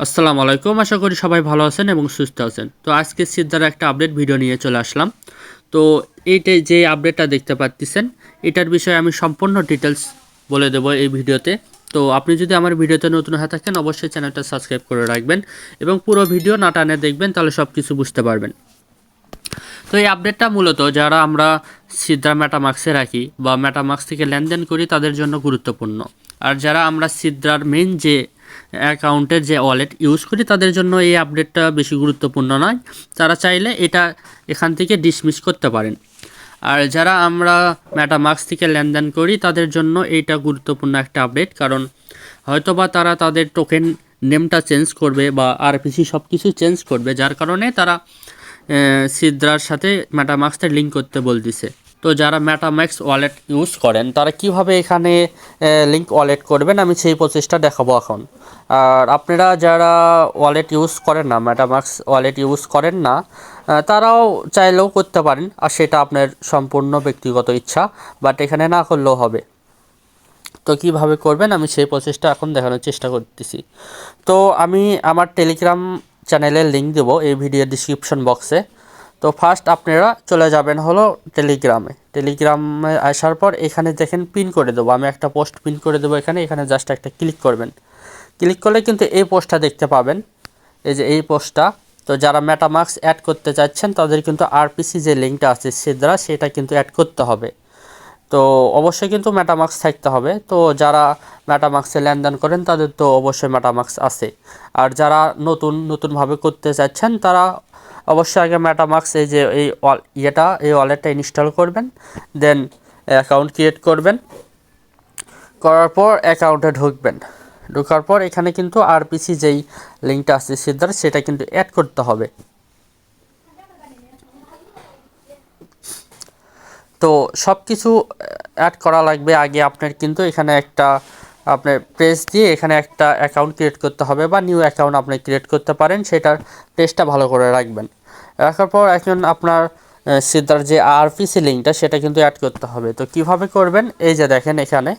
আসসালামু আলাইকুম। আশা করি সবাই ভালো আছেন এবং সুস্থ আছেন। তো আজকে সিদ্ধার একটা আপডেট ভিডিও নিয়ে চলে আসলাম। তো এইটাই যে আপডেটটা দেখতে পাচ্ছেন, এটার বিষয়ে আমি সম্পূর্ণ ডিটেলস বলে দেবো এই ভিডিওতে। তো আপনি যদি আমার ভিডিওতে নতুন হয়ে থাকেন অবশ্যই চ্যানেলটা সাবস্ক্রাইব করে রাখবেন এবং পুরো ভিডিও না টানে দেখবেন, তাহলে সব কিছু বুঝতে পারবেন। তো এই আপডেটটা মূলত যারা আমরা সিদ্রা মেটামাক্সে রাখি বা মেটামাক্স থেকে লেনদেন করি তাদের জন্য গুরুত্বপূর্ণ। আর যারা আমরা সিদ্রার মেইন যে অ্যাকাউন্টের যে ওয়ালেট ইউজ করি তাদের জন্য এই আপডেটটা বেশি গুরুত্বপূর্ণ নয়। তারা চাইলে এটা এখান থেকে ডিসমিস করতে পারেন। আর যারা আমরা মেটামাক্স থেকে লেনদেন করি তাদের জন্য এইটা গুরুত্বপূর্ণ একটা আপডেট, কারণ হয়তোবা তারা তাদের টোকেন নেমটা চেঞ্জ করবে বা আরপিসি সব কিছু চেঞ্জ করবে, যার কারণে তারা সিদ্রার সাথে মেটামাক্সটা লিঙ্ক করতে বলতেছে। তো যারা মেটাম্যাক্স ওয়ালেট ইউজ করেন তারা কিভাবে এখানে লিঙ্ক ওয়ালেট করবেন আমি সেই প্রসেসটা দেখাবো এখন। আর আপনারা যারা ওয়ালেট ইউজ করেন না, মেটাম্যাক্স ওয়ালেট ইউজ করেন না, তারাও চাইলেও করতে পারেন, আর সেটা আপনার সম্পূর্ণ ব্যক্তিগত ইচ্ছা, বাট এখানে না করলেও হবে। তো কিভাবে করবেন আমি সেই প্রসেসটা এখন দেখানোর চেষ্টা করতেছি। তো আমি আমার টেলিগ্রাম চ্যানেলের লিঙ্ক দেবো এই ভিডিও ডিসক্রিপশন বক্সে। তো ফার্স্ট আপনারা চলে যাবেন হলো টেলিগ্রামে আসার পর এখানে দেখেন পিন করে দেবো, আমি একটা পোস্ট পিন করে দেবো এখানে জাস্ট একটা ক্লিক করবেন। ক্লিক করলে কিন্তু এই পোস্টটা দেখতে পাবেন, এই যে এই পোস্টটা। তো যারা মেটামাক্স অ্যাড করতে চাচ্ছেন তাদের কিন্তু আরপিসি যে লিঙ্কটা আছে সিদ্রা, সেটা কিন্তু অ্যাড করতে হবে। তো অবশ্যই কিন্তু মেটামাক্স থাকতে হবে। তো যারা মেটামাক্সে লেনদেন করেন তাদের তো অবশ্যই মেটামাক্স আছে। আর যারা নতুনভাবে করতে চাচ্ছেন তারা অবশ্যই আগে মেটামাক্স এই যে এই এই ওয়ালেটটা ইনস্টল করবেন, দেন অ্যাকাউন্ট ক্রিয়েট করবেন। করার পর অ্যাকাউন্টে ঢোকার পর এখানে কিন্তু আরপিসি যেই লিঙ্কটা আছে সিদ্ধার, সেটা কিন্তু অ্যাড করতে হবে। তো সব কিছু অ্যাড করা লাগবে আগে আপনার, কিন্তু এখানে একটা আপনার প্রেস দিয়ে এখানে একটা অ্যাকাউন্ট ক্রিয়েট করতে হবে বা নিউ অ্যাকাউন্ট আপনি ক্রিয়েট করতে পারেন, সেটার প্রেসটা ভালো করে রাখবেন। রাখার পর এখন আপনার সিদ্ধার যে আরপিসি লিঙ্কটা সেটা কিন্তু অ্যাড করতে হবে। তো কিভাবে করবেন, এই যে দেখেন এখানে,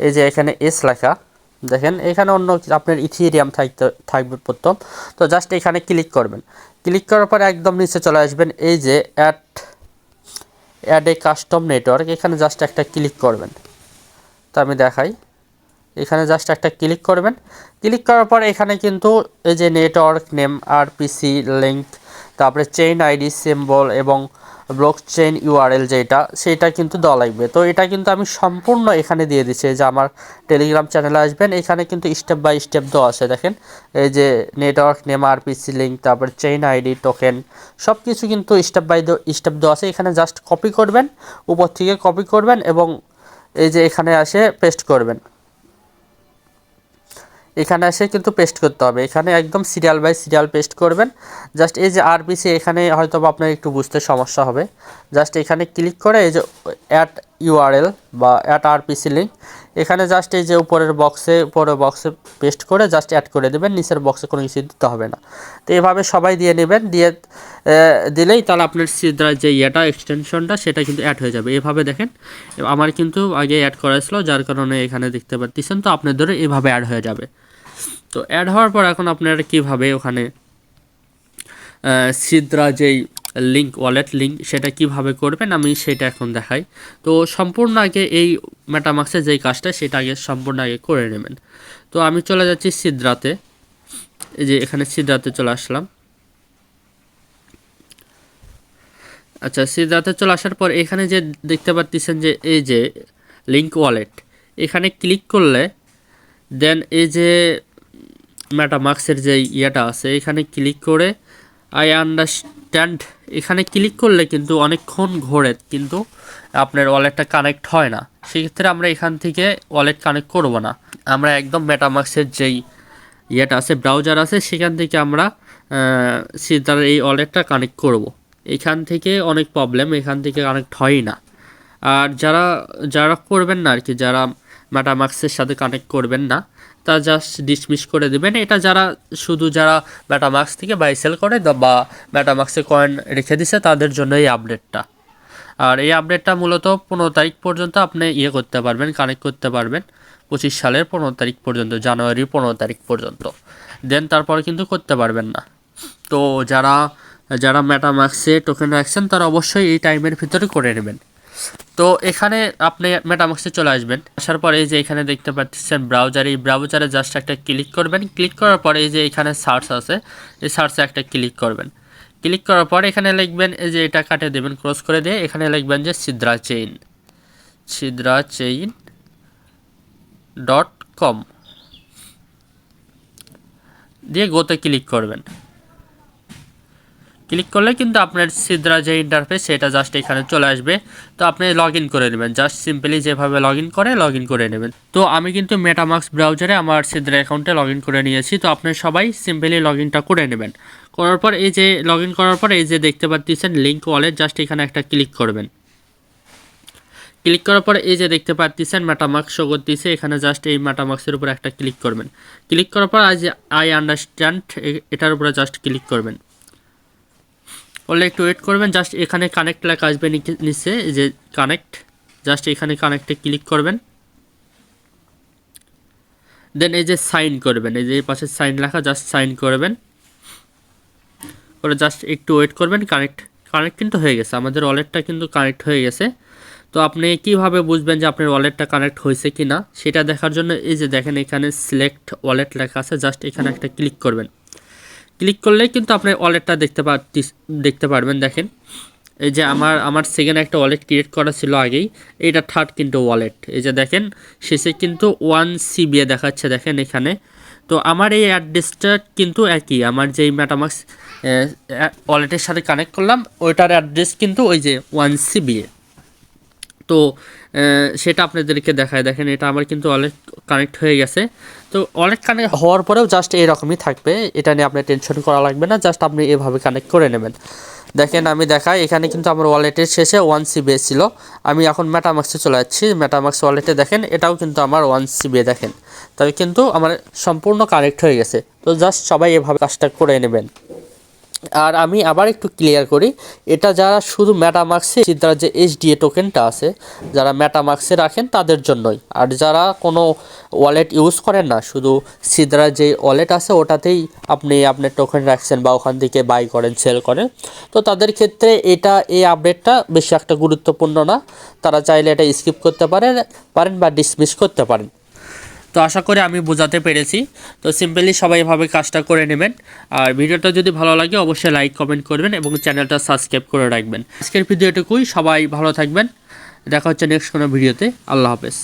এই যে এখানে এস লেখা দেখেন, এখানে অন্য আপনার ইথিরিয়াম থাকবে প্রথম। তো জাস্ট এখানে ক্লিক করবেন। ক্লিক করার পর একদম নিচে চলে আসবেন, এই যে অ্যাড এ কাস্টম নেটওয়ার্ক, এখানে জাস্ট একটা ক্লিক করবেন। তো আমি দেখাই, এখানে জাস্ট একটা ক্লিক করবেন। ক্লিক করার পর এখানে কিন্তু এই যে নেটওয়ার্ক নেম, আরপিসি লিঙ্ক, তারপরে চেইন আইডি সিম্বল এবং ব্লক চেইন ইউআরএল সেটা কিন্তু দেওয়া লাগবে। তো এটা কিন্তু আমি সম্পূর্ণ এখানে দিয়ে দিচ্ছি। যে আমার টেলিগ্রাম চ্যানেলে আসবেন, এখানে কিন্তু স্টেপ বাই স্টেপ দেওয়া আছে দেখেন, এই যে নেটওয়ার্ক নেম, আরপিসি লিঙ্ক, তারপরে চেইন আইডি, টোকেন, সব কিছু কিন্তু স্টেপ বাই স্টেপ দেওয়া আছে। এখানে জাস্ট কপি করবেন, উপর থেকে কপি করবেন এবং এই যে এখানে আসে পেস্ট করবেন। এখানে এসে কিন্তু পেস্ট করতে হবে, এখানে একদম সিরিয়াল বাই সিরিয়াল পেস্ট করবেন। জাস্ট এই যে আরপিসি, এখানে হয়তো আপনার একটু বুঝতে সমস্যা হবে। জাস্ট এখানে ক্লিক করে এই যে অ্যাড ইউআরএল বা অ্যাড আরপিসি লিঙ্ক, এখানে জাস্ট এই যে উপরের বক্সে পেস্ট করে জাস্ট অ্যাড করে দেবেন, নিচের বক্সে কোনো কিছু দিতে হবে না। তো এভাবে সবাই দিয়ে নেবেন, দিলেই তাহলে আপনার সিদ্রার যে এক্সটেনশনটা সেটা কিন্তু অ্যাড হয়ে যাবে। এভাবে দেখেন, আমার কিন্তু আগে অ্যাড করা ছিল, যার কারণে এখানে দেখতে পাচ্ছেন। তো আপনাদের এভাবে অ্যাড হয়ে যাবে। তো অ্যাড হওয়ার পর এখন আপনারা কীভাবে ওখানে সিদ্রা যেই ওয়ালেট লিঙ্ক সেটা কিভাবে করবেন আমি সেটা এখন দেখাই। তো সম্পূর্ণ আগে এই মেটামাক্সের যেই কাজটা সেটা আগে সম্পূর্ণ আগে করে নেবেন। তো আমি চলে যাচ্ছি সিদ্রাতে, এই যে এখানে সিদ্রাতে চলে আসলাম। আচ্ছা, সিদ্রাতে চলে আসার পর এখানে যে দেখতে পাচ্ছেন যে এই যে লিঙ্ক ওয়ালেট, এখানে ক্লিক করলে দেন এই যে মেটামাক্সের যে আছে এখানে ক্লিক করে আই আন্ডারস্ট্যান্ড এখানে ক্লিক করলে কিন্তু অনেকক্ষণ ঘোরে, কিন্তু আপনার ওয়ালেটটা কানেক্ট হয় না। সেক্ষেত্রে আমরা এখান থেকে ওয়ালেট কানেক্ট করব না, আমরা একদম মেটামাক্সের যেই আছে ব্রাউজার আছে সেখান থেকে আমরা সিদ্ধার এই ওয়ালেটটা কানেক্ট করব। এখান থেকে অনেক প্রবলেম, এখান থেকে কানেক্ট হয় না। আর যারা করবেন না আর কি, যারা মেটামাক্সের সাথে কানেক্ট করবেন না তা জাস্ট ডিসমিস করে দেবেন। এটা যারা মেটামাক্স থেকে বাই সেল করে বা মেটামাক্সে কয়েন রেখে দিছে তাদের জন্য এই আপডেটটা। আর এই আপডেটটা মূলত 15 তারিখ পর্যন্ত আপনি করতে পারবেন, কানেক্ট করতে পারবেন, 25 সালের 15 তারিখ পর্যন্ত, জানুয়ারির 15 তারিখ পর্যন্ত। দেন তারপরে কিন্তু করতে পারবেন না। তো যারা যারা মেটামাক্সে টোকেন রাখছেন তারা অবশ্যই এই টাইমের ভিতরে করে নেবেন। তো এখানে আপনি মেটামাক্সে চলে আসবেন, আসার পরে এই যে এখানে দেখতে পাচ্ছেন ব্রাউজার, এই ব্রাউজারে জাস্ট একটা ক্লিক করবেন। ক্লিক করার পরে এই যে এখানে সার্চ আছে, এই সার্চে একটা ক্লিক করবেন। ক্লিক করার পরে এখানে লিখবেন, এই যে এটা কাটে দেবেন, ক্রস করে দিয়ে এখানে লিখবেন যে sidrachain.com দিয়ে গোতে ক্লিক করবেন। ক্লিক করলে কিন্তু আপনার সিদ্রা যে ইন্টারফেস সেটা জাস্ট এখানে চলে আসবে। তো আপনি লগ ইন করে নেবেন, জাস্ট সিম্পলি যেভাবে লগ ইন করে নেবেন। তো আমি কিন্তু মেটামাক্স ব্রাউজারে আমার সিদ্রা অ্যাকাউন্টে লগ ইন করে নিয়েছি। তো আপনি সবাই সিম্পলি লগ ইনটা করে নেবেন। করার পর এই যে লগ ইন করার পর এই যে দেখতে পাচ্ছেন লিঙ্ক ওয়ালেট, জাস্ট এখানে একটা ক্লিক করবেন। ক্লিক করার পর এই যে দেখতে পাচ্ছেন মেটামাক্স শো করতেছে, এখানে জাস্ট এই মেটামাক্সের উপর একটা ক্লিক করবেন। ক্লিক করার পর আই আন্ডারস্ট্যান্ড এটার উপরে জাস্ট ক্লিক করবেন। বললে একটু ওয়েট করবেন, জাস্ট এখানে কানেক্ট লেখা আসবে নিচে, এই যে কানেক্ট, জাস্ট এখানে কানেক্টে ক্লিক করবেন। দেন এই যে সাইন করবেন, এই যে পাশে সাইন লেখা, জাস্ট সাইন করবেন। করে জাস্ট একটু ওয়েট করবেন। কানেক্ট কিন্তু হয়ে গেছে, আমাদের ওয়ালেটটা কিন্তু কানেক্ট হয়ে গেছে। তো আপনি কিভাবে বুঝবেন যে আপনার ওয়ালেটটা কানেক্ট হয়েছে কি না সেটা দেখার জন্য এই যে দেখেন এখানে সিলেক্ট ওয়ালেট লেখা আছে, জাস্ট এখানে একটা ক্লিক করবেন। ক্লিক করলেই কিন্তু আপনি ওয়ালেটটা দেখতে পারবেন। দেখেন এই যে আমার সেকেন্ড একটা ওয়ালেট ক্রিয়েট করা ছিল আগেই, এইটা থার্ড কিন্তু ওয়ালেট। এই যে দেখেন শেষে কিন্তু 1 CB দেখাচ্ছে, দেখেন এখানে। তো আমার এই অ্যাড্রেসটা কিন্তু একই, আমার যেই মেটামাক্স ওয়ালেটের সাথে কানেক্ট করলাম ওইটার অ্যাড্রেস কিন্তু ওই যে 1 CB। তো সেটা আপনাদেরকে দেখায়, দেখেন এটা আমার কিন্তু ওয়ালেট কানেক্ট হয়ে গেছে। তো ওয়ালেট কানেক্ট হওয়ার পরেও জাস্ট এরকমই থাকবে, এটা নিয়ে আপনি টেনশন করা লাগবে না, জাস্ট আপনি এভাবে কানেক্ট করে নেবেন। দেখেন আমি দেখাই, এখানে কিন্তু আমার ওয়ালেটের শেষে 1 CB ছিল। আমি এখন মেটামাক্সে চলে যাচ্ছি, মেটামাক্স ওয়ালেটে দেখেন এটাও কিন্তু আমার 1 CB দেখেন, তবে কিন্তু আমার সম্পূর্ণ কানেক্ট হয়ে গেছে। তো জাস্ট সবাই এভাবে কাজটা করে নেবেন। আর আমি আবার একটু ক্লিয়ার করি, এটা যারা শুধু মেটামাক্সে সিদ্রার যে SDA টোকেনটা আছে যারা মেটামাক্সে রাখেন তাদের জন্যই। আর যারা কোনো ওয়ালেট ইউজ করেন না, শুধু সিদ্রার যে ওয়ালেট আছে ওটাতেই আপনি আপনার টোকেন রাখছেন বা ওখান থেকে বাই করেন, সেল করেন, তো তাদের ক্ষেত্রে এই আপডেটটা বেশি একটা গুরুত্বপূর্ণ না। তারা চাইলে এটা স্কিপ করতে পারেন বা ডিসমিস করতে পারেন। তো আশা করি আমি বোঝাতে পেরেছি। তো সিম্পলি সবাই এভাবে কাজটা করে নেবেন। আর ভিডিওটা যদি ভালো লাগে অবশ্যই লাইক কমেন্ট করবেন এবং চ্যানেলটা সাবস্ক্রাইব করে রাখবেন। আজকের ভিডিওটুকুই, সবাই ভালো থাকবেন, দেখা হচ্ছে নেক্সট কোনো ভিডিওতে। আল্লাহ হাফেজ।